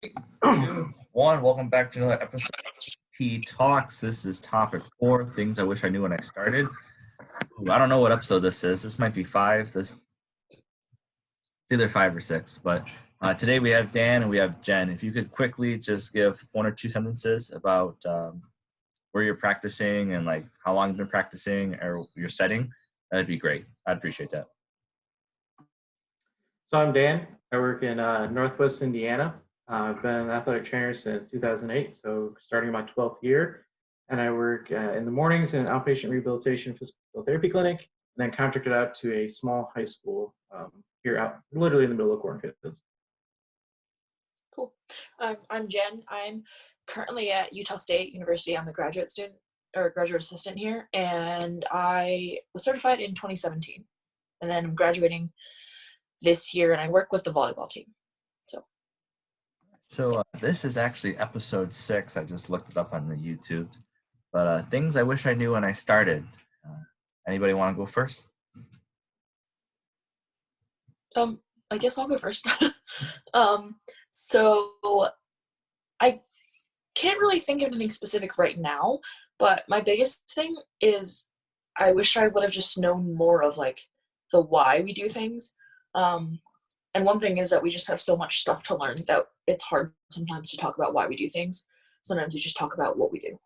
Two, one, welcome back to another episode of T Talks. This is topic 4, things I wish I knew when I started. Ooh, I don't know what episode this is. This might be 5. It's either 5 or 6. But today we have Dan and we have Jen. If you could quickly just give 1 or 2 sentences about where you're practicing and like how long you've been practicing or your setting, that'd be great. I'd appreciate that. So I'm Dan. I work in Northwest Indiana. I've been an athletic trainer since 2008, so starting my 12th year. And I work in the mornings in an outpatient rehabilitation physical therapy clinic, and then contracted out to a small high school here out, literally in the middle of cornfields. Cool. I'm Jen. I'm currently at Utah State University. I'm a graduate student or graduate assistant here, and I was certified in 2017. And then I'm graduating this year, and I work with the volleyball team. So this is actually episode 6. I just looked it up on the YouTube. But things I wish I knew when I started. Anybody want to go first? I guess I'll go first. So I can't really think of anything specific right now, but my biggest thing is I wish I would have just known more of like the why we do things. And one thing is that we just have so much stuff to learn that it's hard sometimes to talk about why we do things. Sometimes we just talk about what we do.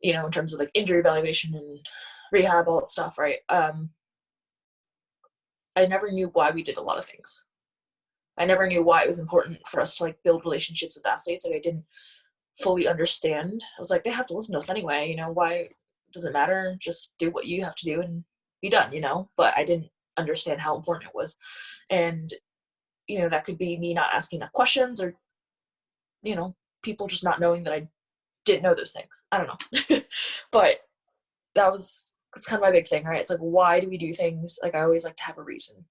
In terms of like injury evaluation and rehab, all that stuff, right? I never knew why we did a lot of things. I never knew why it was important for us to like build relationships with athletes. Like I didn't fully understand. I was like, they have to listen to us anyway, why does it matter? Just do what you have to do and be done, but I didn't understand how important it was. And, that could be me not asking enough questions or, people just not knowing that I didn't know those things. I don't know. But that's kind of my big thing, right? It's like, why do we do things? Like, I always like to have a reason,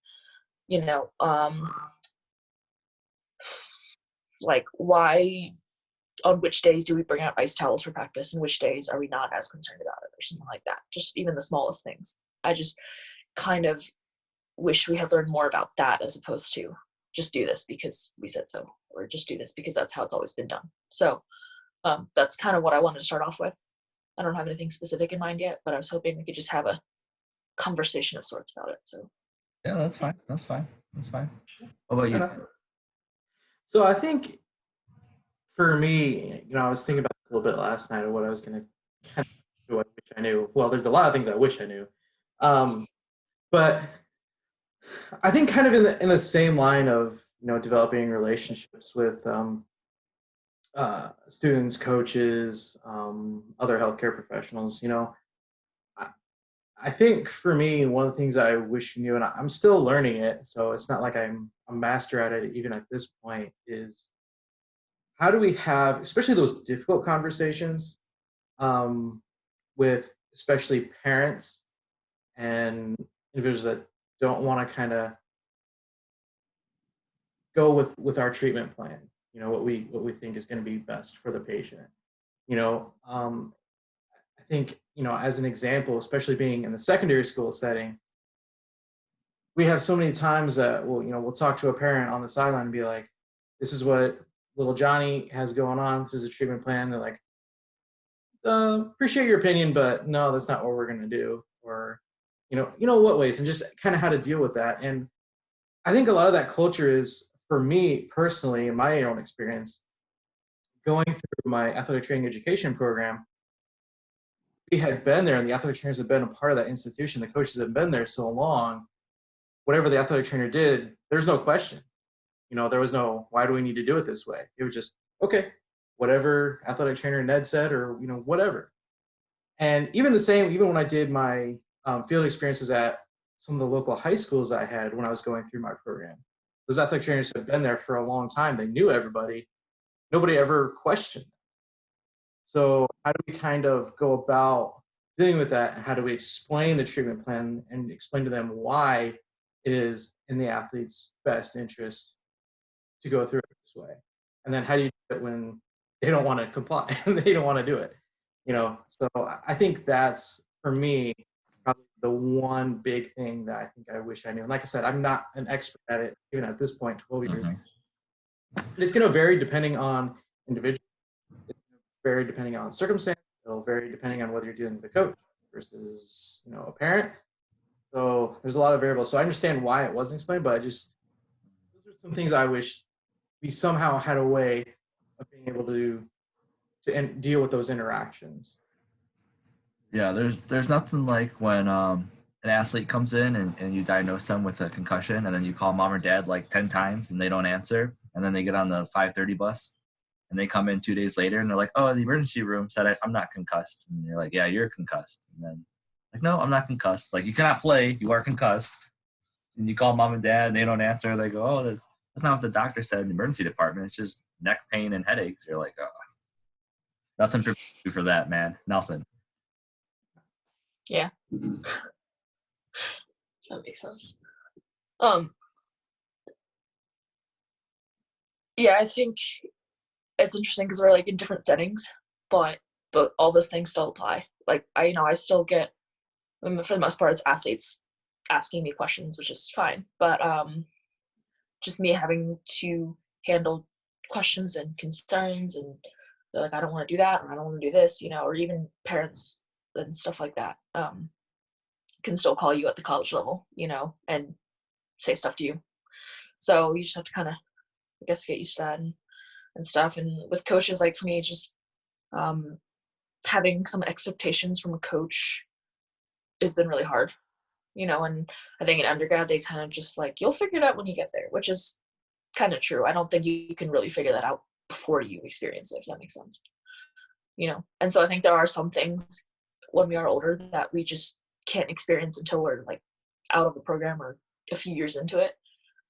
like why, on which days do we bring out ice towels for practice and which days are we not as concerned about it or something like that. Just even the smallest things. I just kind of wish we had learned more about that as opposed to just do this because we said so, or just do this because that's how it's always been done. So that's kind of what I wanted to start off with. I don't have anything specific in mind yet, but I was hoping we could just have a conversation of sorts about it. So yeah, that's fine. What about you? So I think for me, I was thinking about this a little bit last night of what I was going to kind of do. I wish I knew. Well, there's a lot of things I wish I knew. But I think kind of in the same line of developing relationships with students, coaches, other healthcare professionals. I think for me, one of the things I wish you knew, and I'm still learning it, so it's not like I'm a master at it even at this point, is how do we have, especially those difficult conversations with especially parents and individuals that don't want to kind of go with our treatment plan, what we think is going to be best for the patient. I think, as an example, especially being in the secondary school setting, we have so many times that we'll talk to a parent on the sideline and be like, this is what little Johnny has going on, this is a treatment plan. They're like, appreciate your opinion, but no, that's not what we're going to do. Or what ways, and just kind of how to deal with that. And I think a lot of that culture is, for me personally, in my own experience, going through my athletic training education program, we had been there and the athletic trainers had been a part of that institution. The coaches had been there so long, whatever the athletic trainer did, there's no question. There was no, why do we need to do it this way? It was just, okay, whatever athletic trainer Ned said, or, whatever. And even when I did my field experiences at some of the local high schools I had when I was going through my program, those athletic trainers had been there for a long time. They knew everybody. Nobody ever questioned them. So how do we kind of go about dealing with that, and how do we explain the treatment plan and explain to them why it is in the athlete's best interest to go through it this way? And then how do you do it when they don't want to comply and they don't want to do it? So I think that's, for me, probably the one big thing that I think I wish I knew. And like I said, I'm not an expert at it, even at this point, 12 years. It's going to vary depending on individual. It's going to vary depending on circumstance. It'll vary depending on whether you're dealing with a coach versus, a parent. So there's a lot of variables. So I understand why it wasn't explained, but those are some things I wish we somehow had a way of being able to deal with those interactions. Yeah, there's nothing like when an athlete comes in and you diagnose them with a concussion, and then you call mom or dad like 10 times and they don't answer, and then they get on the 5:30 bus and they come in 2 days later and they're like, oh, the emergency room said I'm not concussed. And you're like, yeah, you're concussed. And then like, no, I'm not concussed. Like, you cannot play, you are concussed. And you call mom and dad and they don't answer. They go, oh, that's not what the doctor said in the emergency department. It's just neck pain and headaches. You're like, oh, nothing prepared you for that, man. Nothing. Yeah. That makes sense. Yeah, I think it's interesting because we're like in different settings, but all those things still apply. Like I still get, I mean, for the most part, it's athletes asking me questions, which is fine. But just me having to handle questions and concerns, and they're like, I don't want to do that, or I don't want to do this, or even parents and stuff like that can still call you at the college level, and say stuff to you. So you just have to kind of, I guess, get used to that and stuff. And with coaches, like for me, just having some expectations from a coach has been really hard, and I think in undergrad, they kind of just like, you'll figure it out when you get there, which is kind of true. I don't think you can really figure that out before you experience it, if that makes sense. And so I think there are some things when we are older that we just can't experience until we're like out of the program or a few years into it.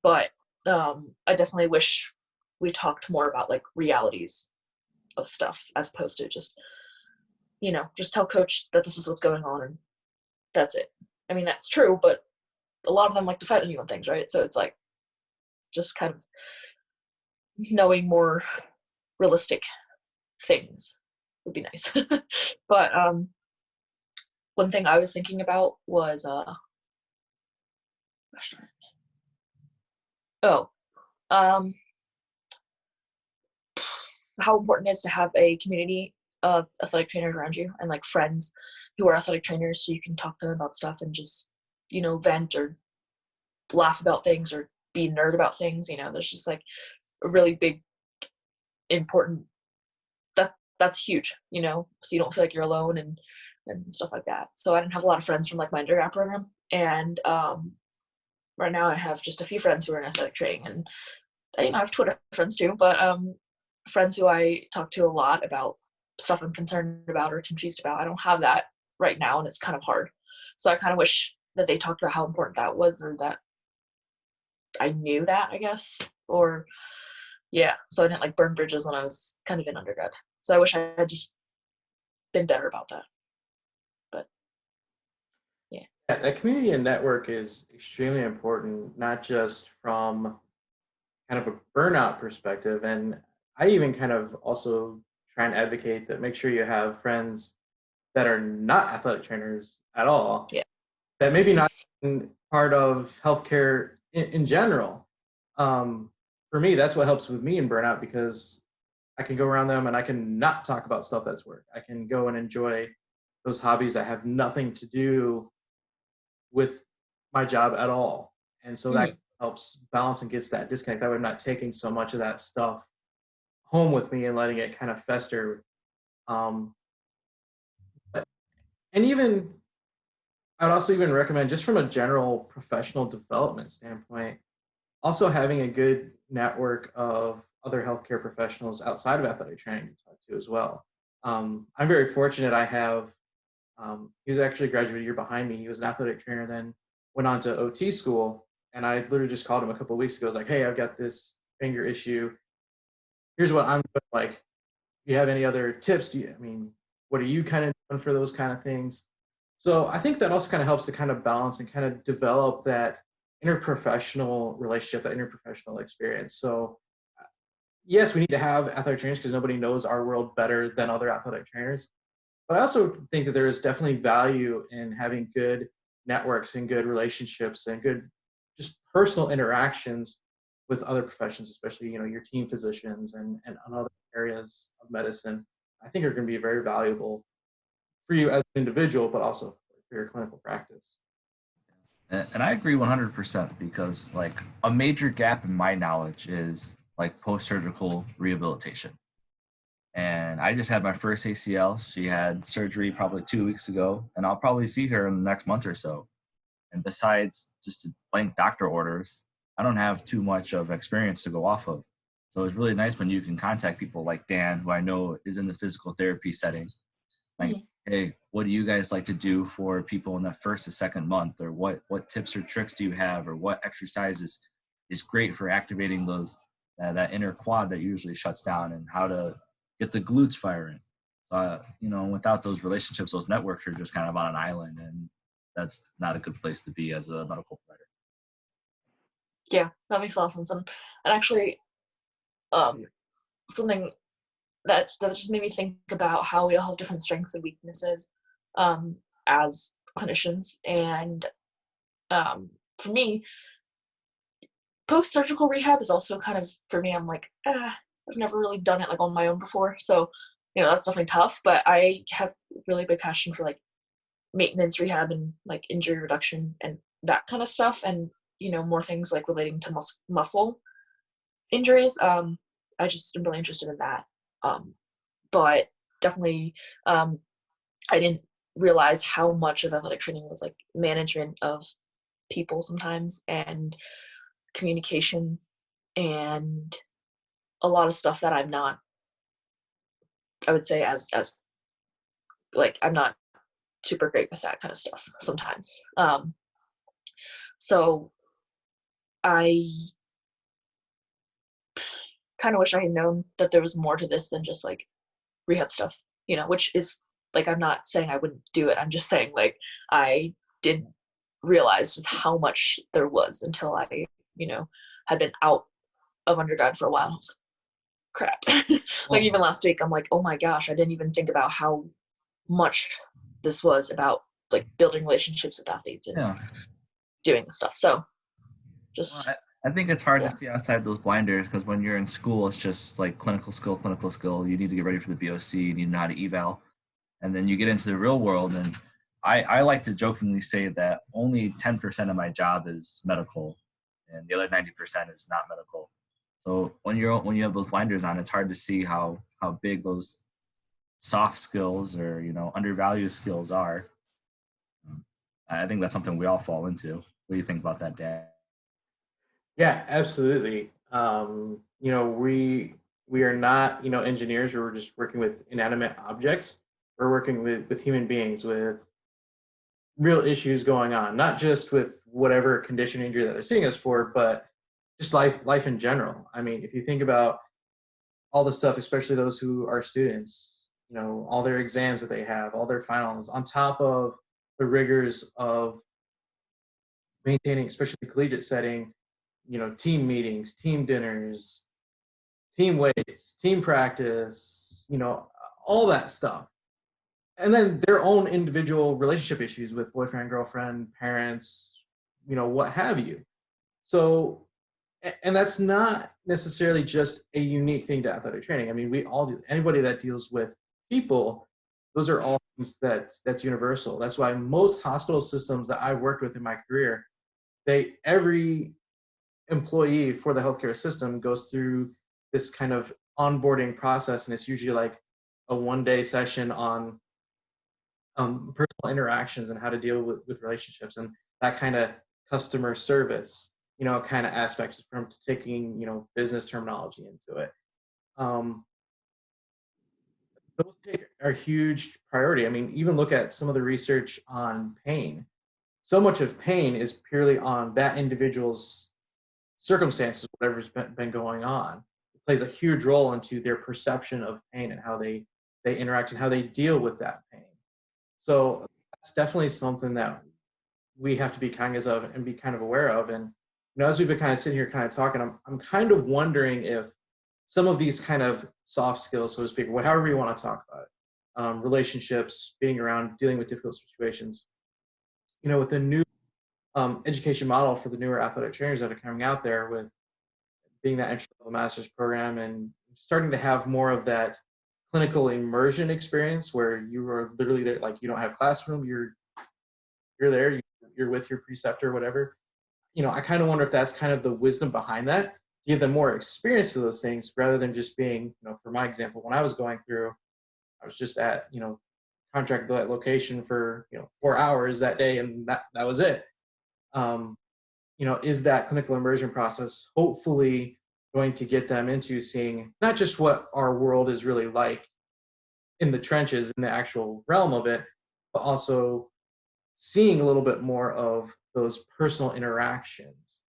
But I definitely wish we talked more about like realities of stuff as opposed to just tell coach that this is what's going on and that's it. I mean, that's true, but a lot of them like to fight on you on things, right? So it's like just kind of knowing more realistic things would be nice. But one thing I was thinking about was how important it is to have a community of athletic trainers around you and like friends who are athletic trainers, so you can talk to them about stuff and just vent or laugh about things or be a nerd about things. There's just like a really big important that's huge, so you don't feel like you're alone and stuff like that. So I didn't have a lot of friends from like my undergrad program, and right now I have just a few friends who are in athletic training, and I have Twitter friends too, but friends who I talk to a lot about stuff I'm concerned about or confused about. I don't have that right now, and it's kind of hard. So I kind of wish that they talked about how important that was, or that I knew that, I guess, or yeah, so I didn't like burn bridges when I was kind of in undergrad. So I wish I had just been better about that. But yeah. That community and network is extremely important, not just from kind of a burnout perspective. And I even kind of also try and advocate that make sure you have friends that are not athletic trainers at all. Yeah. That maybe not part of healthcare in general. For me, that's what helps with me in burnout, because I can go around them and I can not talk about stuff that's work. I can go and enjoy those hobbies that have nothing to do with my job at all. And so that helps balance and gets that disconnect. That way I'm not taking so much of that stuff home with me and letting it kind of fester. And even I'd also even recommend, just from a general professional development standpoint, also having a good network of other healthcare professionals outside of athletic training to talk to as well. I'm very fortunate. I have, he was actually a graduate a year behind me. He was an athletic trainer, then went on to OT school. And I literally just called him a couple of weeks ago. I was like, hey, I've got this finger issue. Here's what I'm doing. Like, do you have any other tips? What are you kind of doing for those kind of things? So I think that also kind of helps to kind of balance and kind of develop that interprofessional relationship, that interprofessional experience. So yes, we need to have athletic trainers because nobody knows our world better than other athletic trainers. But I also think that there is definitely value in having good networks and good relationships and good just personal interactions with other professions, especially, your team physicians and other areas of medicine, I think are going to be very valuable for you as an individual, but also for your clinical practice. And I agree 100% because like a major gap in my knowledge is like post-surgical rehabilitation. And I just had my first ACL. She had surgery probably 2 weeks ago, and I'll probably see her in the next month or so. And besides just blank doctor orders, I don't have too much of experience to go off of. So it's really nice when you can contact people like Dan, who I know is in the physical therapy setting. Like, hey, what do you guys like to do for people in that first or second month? Or what tips or tricks do you have? Or what exercises is great for activating those that inner quad that usually shuts down, and how to get the glutes firing. So, without those relationships, those networks are just kind of on an island, and that's not a good place to be as a medical provider. Yeah, that makes a lot of sense. And actually, something that just made me think about how we all have different strengths and weaknesses as clinicians. And for me, post-surgical rehab is also kind of, for me, I'm like, I've never really done it like on my own before. So, that's definitely tough, but I have really big passion for like maintenance rehab and like injury reduction and that kind of stuff. And, more things like relating to muscle injuries. I just am really interested in that. But definitely, I didn't realize how much of athletic training was like management of people sometimes, and communication, and a lot of stuff that I'm not, I would say, as like, I'm not super great with that kind of stuff sometimes. So I kind of wish I had known that there was more to this than just like rehab stuff, which is like, I'm not saying I wouldn't do it. I'm just saying like I didn't realize just how much there was until I, had been out of undergrad for a while. I was like, crap. Like even last week, I'm like, oh my gosh, I didn't even think about how much this was about like building relationships with athletes and doing the stuff. So just I think it's hard to see outside those blinders, because when you're in school, it's just like clinical skill. You need to get ready for the BOC. You need to know how to eval. And then you get into the real world. And I like to jokingly say that only 10% of my job is medical, and the other 90% is not medical. So when you have those blinders on, it's hard to see how big those soft skills or, undervalued skills are. I think that's something we all fall into. What do you think about that, Dan? Yeah, absolutely. We are not, engineers. We're just working with inanimate objects. We're working with human beings with real issues going on, not just with whatever condition injury that they're seeing us for, but just life in general. I mean, if you think about all the stuff, especially those who are students, all their exams that they have, all their finals, on top of the rigors of maintaining, especially the collegiate setting, team meetings, team dinners, team weights, team practice, all that stuff. And then their own individual relationship issues with boyfriend, girlfriend, parents, what have you. So, and that's not necessarily just a unique thing to athletic training. I mean, we all do. Anybody that deals with people, those are all things that's universal. That's why most hospital systems that I've worked with in my career, every employee for the healthcare system goes through this kind of onboarding process, and it's usually like a one-day session on personal interactions and how to deal with relationships, and that kind of customer service, kind of aspects, from taking, business terminology into it. Those are a huge priority. I mean, even look at some of the research on pain. So much of pain is purely on that individual's circumstances, whatever's been going on. It plays a huge role into their perception of pain and how they interact and how they deal with that pain. So that's definitely something that we have to be cognizant of and be kind of aware of. And as we've been kind of sitting here kind of talking, I'm kind of wondering if some of these kind of soft skills, so to speak, however you want to talk about it, relationships, being around, dealing with difficult situations, with the new education model for the newer athletic trainers that are coming out there with being that entry level master's program and starting to have more of that clinical immersion experience where you are literally there, like you don't have classroom, you're there, you're with your preceptor, whatever. I kind of wonder if that's kind of the wisdom behind that, to give them more experience to those things rather than just being, for my example, when I was going through, I was just at, contract location for, 4 hours that day, and that was it. Is that clinical immersion process hopefully going to get them into seeing not just what our world is really like in the trenches, in the actual realm of it, but also seeing a little bit more of those personal interactions?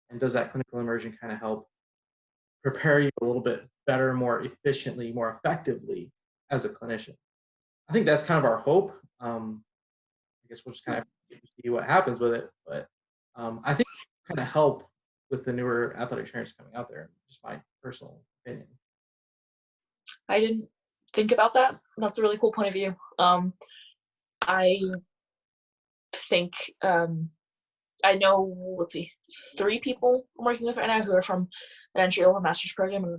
And does that clinical immersion kind of help prepare you a little bit better, more efficiently, more effectively as a clinician? I think that's kind of our hope. I guess we'll just kind of see what happens with it. But I think it kind of help with the newer athletic trainers coming out there. Just my personal opinion. I didn't think about that. That's a really cool point of view. I think I know, let's see, 3 people I'm working with right now who are from an entry-level master's program, and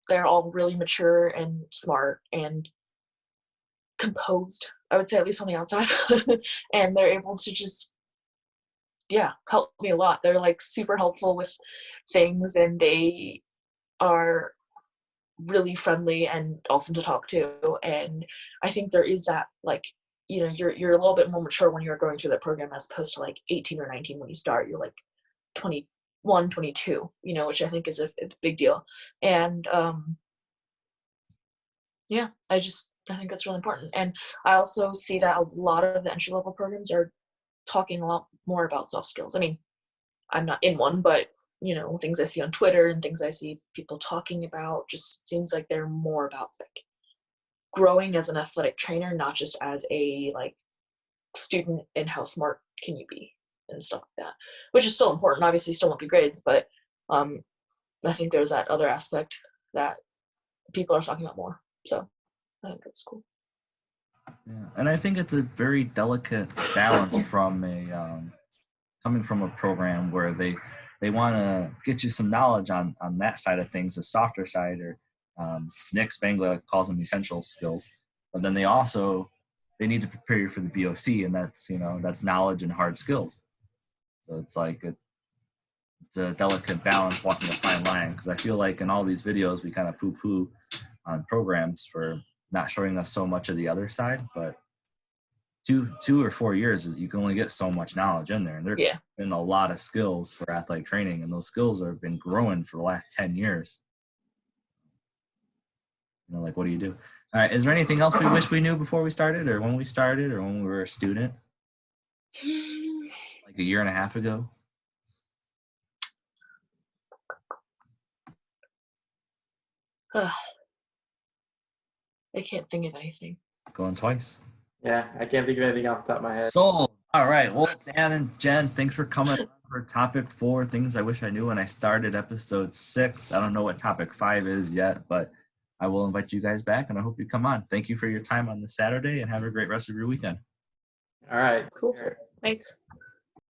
they're all really mature and smart and composed, I would say, at least on the outside. And they're able to just, help me a lot. They're like super helpful with things, and they are really friendly and awesome to talk to. And I think there is that, like, you're a little bit more mature when you're going through that program as opposed to like 18 or 19 when you start. You're like 21, 22, which I think is a big deal. And I think that's really important. And I also see that a lot of the entry level programs are talking a lot more about soft skills. I mean, I'm not in one, but things I see on Twitter and things I see people talking about just seems like they're more about like growing as an athletic trainer, not just as a like student, and how smart can you be and stuff like that, which is still important. Obviously, still want good grades, but I think there's that other aspect that people are talking about more. So I think that's cool. Yeah, and I think it's a very delicate balance from coming from a program where they want to get you some knowledge on that side of things, the softer side, or Nick Spangler calls them essential skills, but then they need to prepare you for the BOC, and that's knowledge and hard skills. So it's like it's a delicate balance, walking a fine line, because I feel like in all these videos we kind of poo-poo on programs for not showing us so much of the other side, but 2 or 4 years is you can only get so much knowledge in there, and there's been a lot of skills for athletic training, and those skills have been growing for the last 10 years. Like, what do you do? All right, is there anything else we wish we knew before we started, or when we started, or when we were a student, like a year and a half ago? I can't think of anything. Going twice. Yeah, I can't think of anything off the top of my head. Sold. All right. Well, Dan and Jen, thanks for coming for topic 4, things I wish I knew when I started episode 6. I don't know what topic 5 is yet, but I will invite you guys back, and I hope you come on. Thank you for your time on this Saturday, and have a great rest of your weekend. All right. Cool. Thanks.